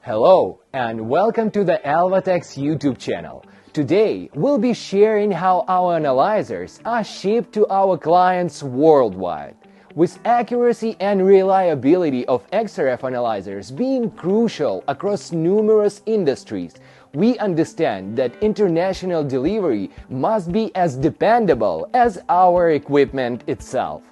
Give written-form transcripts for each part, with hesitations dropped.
Hello and welcome to the Elvatech's YouTube channel. Today we'll be sharing how our analyzers are shipped to our clients worldwide. With accuracy and reliability of XRF analyzers being crucial across numerous industries, we understand that international delivery must be as dependable as our equipment itself.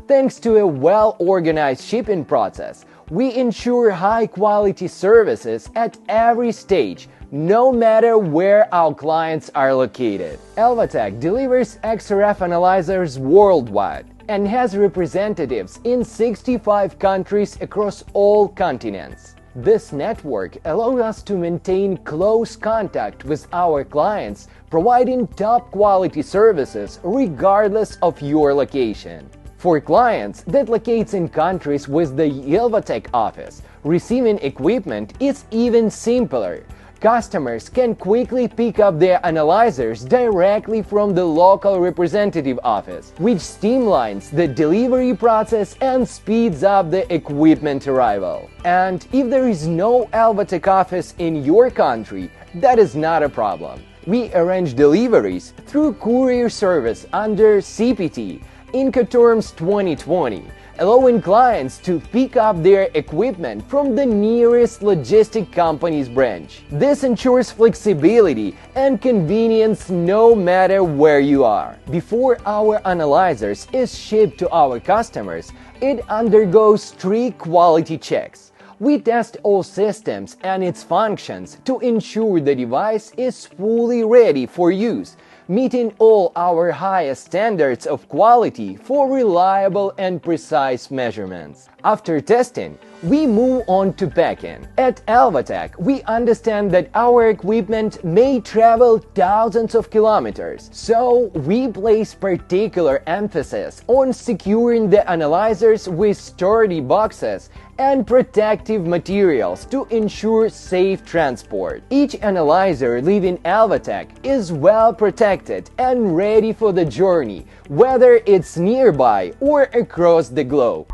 Thanks to a well-organized shipping process, we ensure high-quality services at every stage, no matter where our clients are located. Elvatech delivers XRF analyzers worldwide and has representatives in 65 countries across all continents. This network allows us to maintain close contact with our clients, providing top-quality services regardless of your location. For clients that locates in countries with the Elvatech office, receiving equipment is even simpler. Customers can quickly pick up their analyzers directly from the local representative office, which streamlines the delivery process and speeds up the equipment arrival. And if there is no Elvatech office in your country, that is not a problem. We arrange deliveries through courier service under CPT Incoterms 2020, allowing clients to pick up their equipment from the nearest logistic company's branch. This ensures flexibility and convenience no matter where you are. Before our analyzers is shipped to our customers, it undergoes strict quality checks. We test all systems and its functions to ensure the device is fully ready for use, meeting all our highest standards of quality for reliable and precise measurements. After testing, we move on to packing. At Elvatech, we understand that our equipment may travel thousands of kilometers, so we place particular emphasis on securing the analyzers with sturdy boxes and protective materials to ensure safe transport. Each analyzer leaving Elvatech is well protected and ready for the journey, whether it's nearby or across the globe.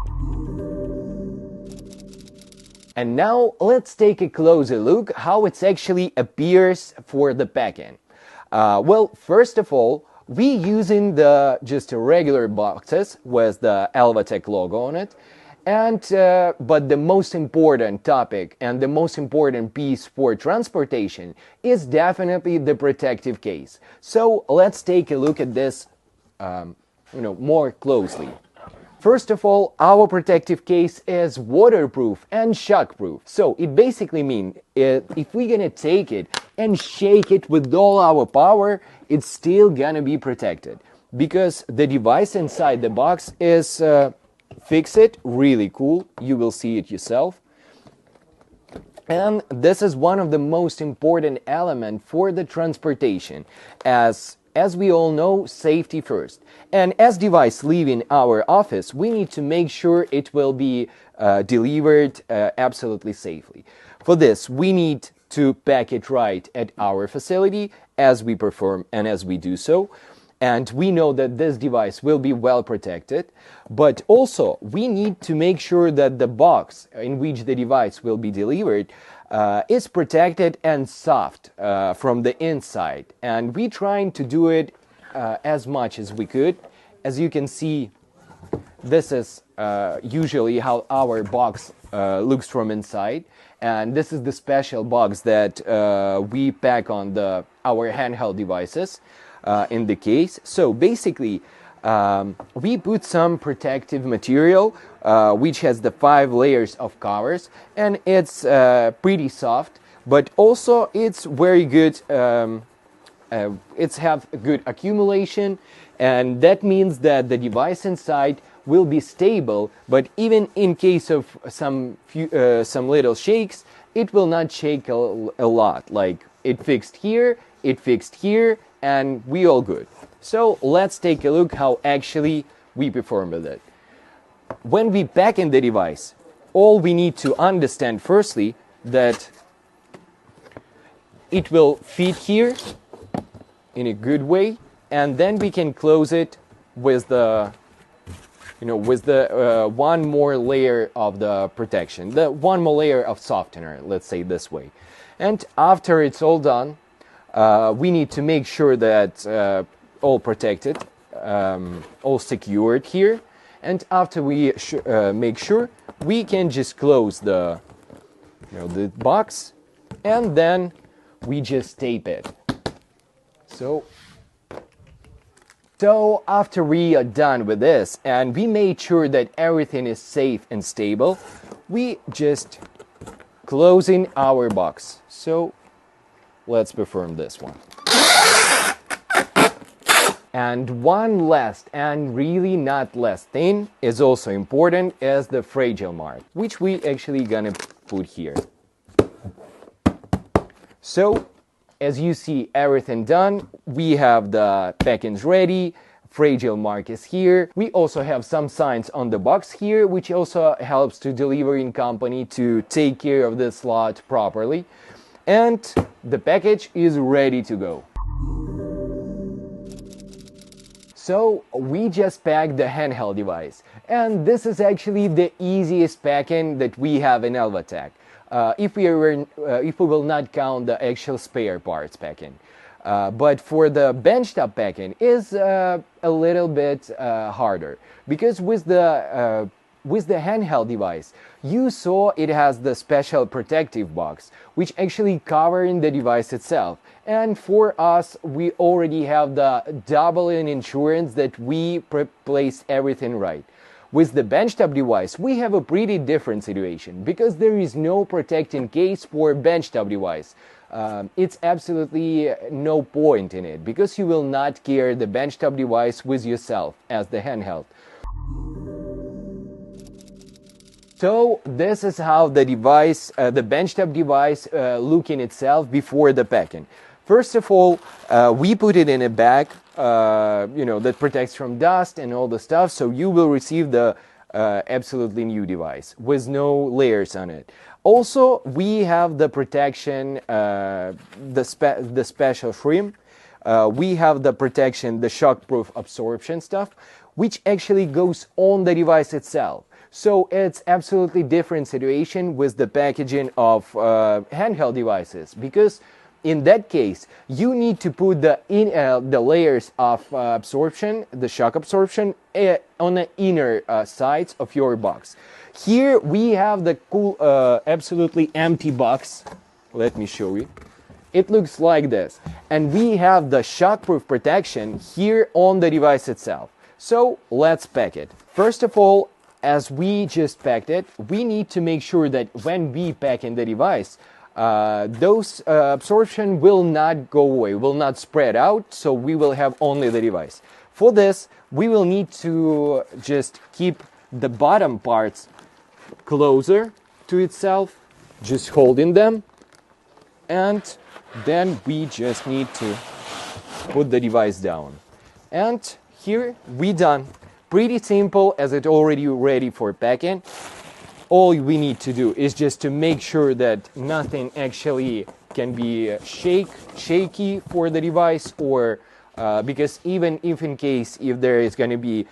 And now let's take a closer look how it actually appears for the packing. Well, first of all, we using just regular boxes with the Elvatech logo on it. But the most important topic and the most important piece for transportation is definitely the protective case. So let's take a look at this, more closely. First of all, our protective case is waterproof and shockproof. So it basically means if we're gonna take it and shake it with all our power, it's still gonna be protected because the device inside the box is fixed, really cool. You will see it yourself. And this is one of the most important elements for the transportation, as we all know, safety first. And as device leaving our office, we need to make sure it will be delivered absolutely safely. For this, we need to pack it right at our facility as we perform and as we do so. And we know that this device will be well protected, but also we need to make sure that the box in which the device will be delivered is protected and soft from the inside. And we're trying to do it as much as we could. As you can see, this is usually how our box looks from inside. And this is the special box that we pack on our handheld devices. In the case. So basically, we put some protective material which has the 5 layers of covers, and it's pretty soft, but also it's very good. It's have good accumulation, and that means that the device inside will be stable. But even in case of some little shakes, it will not shake a lot. Like it fixed here, and we all good. So let's take a look how actually we perform with it. When we pack in the device, all we need to understand firstly that it will fit here in a good way, and then we can close it with the with the one more layer of the protection, the one more layer of softener, let's say this way. And after it's all done, we need to make sure that all protected, all secured here. And after we make sure, we can just close the box, and then we just tape it. So after we are done with this and we made sure that everything is safe and stable, we just closing our box. So let's perform this one. And one last and really not last thing is also important, is the fragile mark, which we actually gonna put here. So as you see everything done, we have the package ready, fragile mark is here. We also have some signs on the box here, which also helps to delivering company to take care of this lot properly. And the package is ready to go. So we just packed the handheld device, and this is actually the easiest packing that we have in Elvatech. If we will not count the actual spare parts packing. But for the benchtop packing is a little bit harder, because with the handheld device, you saw it has the special protective box, which actually covering the device itself. And for us, we already have the double insurance that we placed everything right. With the benchtop device, we have a pretty different situation, because there is no protecting case for benchtop device. It's absolutely no point in it, because you will not carry the benchtop device with yourself as the handheld. So this is how the device, the benchtop device, look in itself before the packing. First of all, we put it in a bag, that protects from dust and all the stuff, so you will receive the absolutely new device with no layers on it. Also, we have the protection, the special shrimp. We have the protection, the shockproof absorption stuff, which actually goes on the device itself. So it's absolutely different situation with the packaging of handheld devices, because in that case, you need to put the layers of absorption, the shock absorption, on the inner sides of your box. Here we have the cool, absolutely empty box. Let me show you. It looks like this. And we have the shockproof protection here on the device itself. So let's pack it. First of all, as we just packed it, we need to make sure that when we pack in the device, those absorption will not go away, will not spread out, so we will have only the device. For this, we will need to just keep the bottom parts closer to itself, just holding them, and then we just need to put the device down. And here we done. Pretty simple, as it's already ready for packing. All we need to do is just to make sure that nothing actually can be shaky for the device, or because even if in case if there is going to be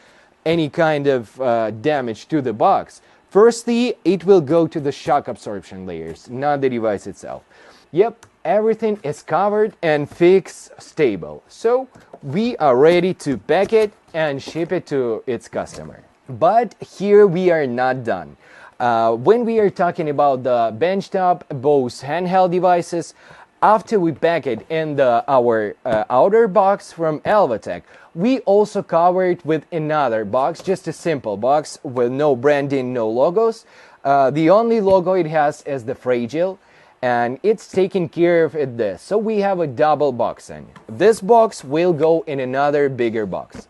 any kind of damage to the box, firstly it will go to the shock absorption layers, not the device itself. Yep, everything is covered and fixed stable. So we are ready to pack it and ship it to its customer. But here we are not done. When we are talking about the benchtop, both handheld devices, after we pack it in our outer box from Elvatech, we also cover it with another box, just a simple box with no branding, no logos. The only logo it has is the fragile, and it's taking care of it this. So we have a double boxing. This box will go in another bigger box.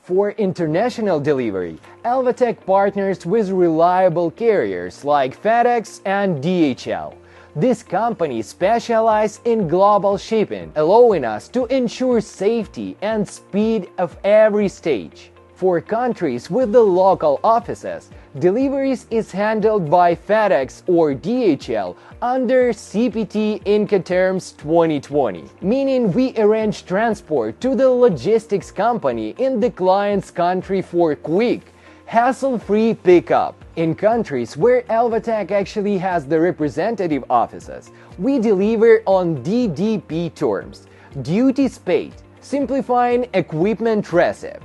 For international delivery, Elvatech partners with reliable carriers like FedEx and DHL. These companies specialize in global shipping, allowing us to ensure safety and speed of every stage. for countries with the local offices, deliveries is handled by FedEx or DHL under CPT Incoterms 2020, meaning we arrange transport to the logistics company in the client's country for quick, hassle-free pickup. In countries where Elvatech actually has the representative offices, we deliver on DDP terms, duties paid, simplifying equipment receipt.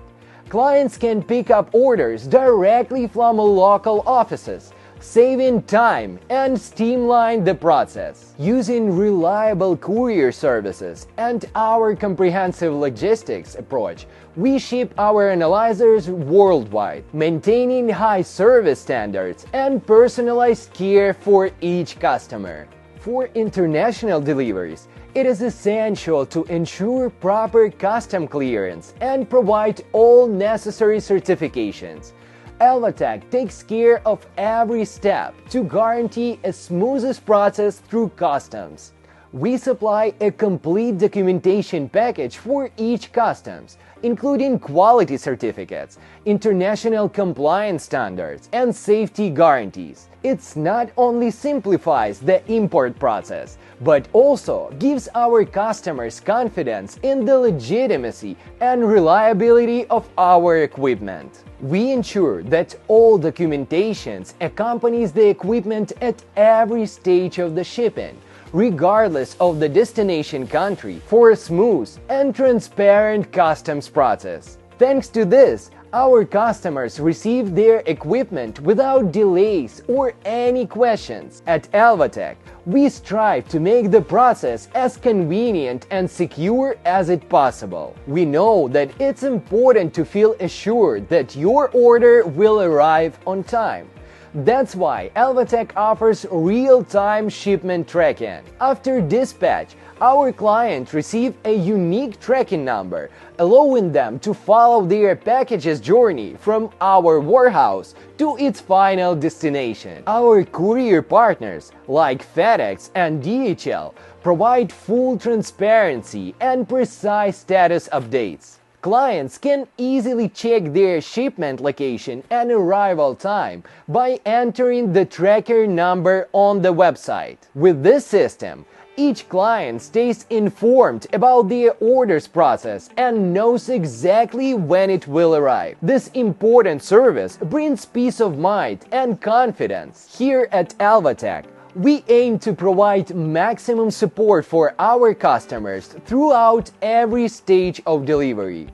Clients can pick up orders directly from local offices, saving time and streamline the process. Using reliable courier services and our comprehensive logistics approach, we ship our analyzers worldwide, maintaining high service standards and personalized care for each customer. For international deliveries, it is essential to ensure proper custom clearance and provide all necessary certifications. Elvatech takes care of every step to guarantee a smoothest process through customs. We supply a complete documentation package for each customs, including quality certificates, international compliance standards, and safety guarantees. It not only simplifies the import process, but also gives our customers confidence in the legitimacy and reliability of our equipment. We ensure that all documentations accompanies the equipment at every stage of the shipping, regardless of the destination country, for a smooth and transparent customs process. Thanks to this, our customers receive their equipment without delays or any questions. At Elvatech, we strive to make the process as convenient and secure as it possible. We know that it's important to feel assured that your order will arrive on time. That's why Elvatech offers real-time shipment tracking. After dispatch, our client receives a unique tracking number, allowing them to follow their package's journey from our warehouse to its final destination. Our courier partners, like FedEx and DHL, provide full transparency and precise status updates. Clients can easily check their shipment location and arrival time by entering the tracker number on the website. With this system, each client stays informed about their orders process and knows exactly when it will arrive. This important service brings peace of mind and confidence. Here at Elvatech, we aim to provide maximum support for our customers throughout every stage of delivery.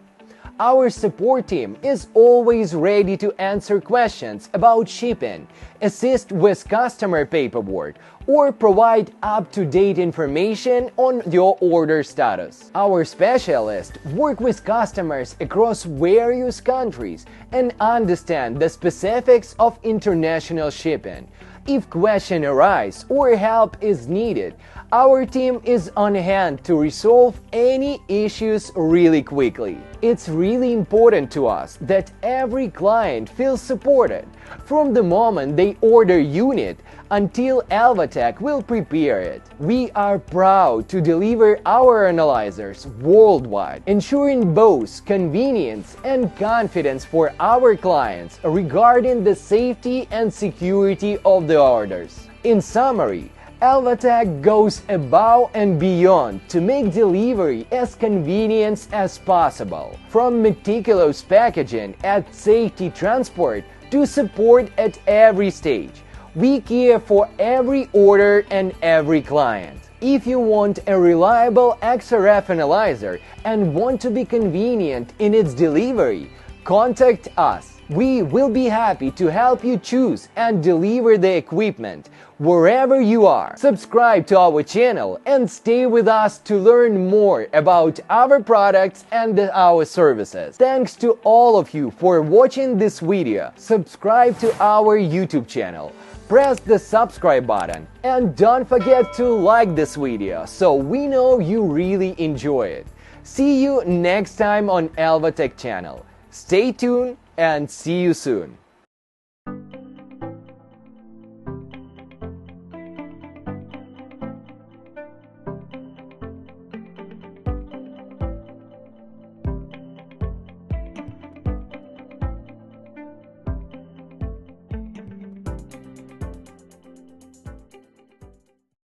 Our support team is always ready to answer questions about shipping, assist with customer paperwork, or provide up-to-date information on your order status. Our specialists work with customers across various countries and understand the specifics of international shipping. If questions arise or help is needed, our team is on hand to resolve any issues really quickly. It's really important to us that every client feels supported from the moment they order unit until Elvatech will prepare it. We are proud to deliver our analyzers worldwide, ensuring both convenience and confidence for our clients regarding the safety and security of the orders. In summary, Elvatech goes above and beyond to make delivery as convenient as possible. From meticulous packaging and safety transport to support at every stage, we care for every order and every client. If you want a reliable XRF analyzer and want to be convenient in its delivery, contact us. We will be happy to help you choose and deliver the equipment wherever you are. Subscribe to our channel and stay with us to learn more about our products and our services. Thanks to all of you for watching this video. Subscribe to our YouTube channel. Press the subscribe button and don't forget to like this video so we know you really enjoy it. See you next time on Elvatech channel. Stay tuned and see you soon.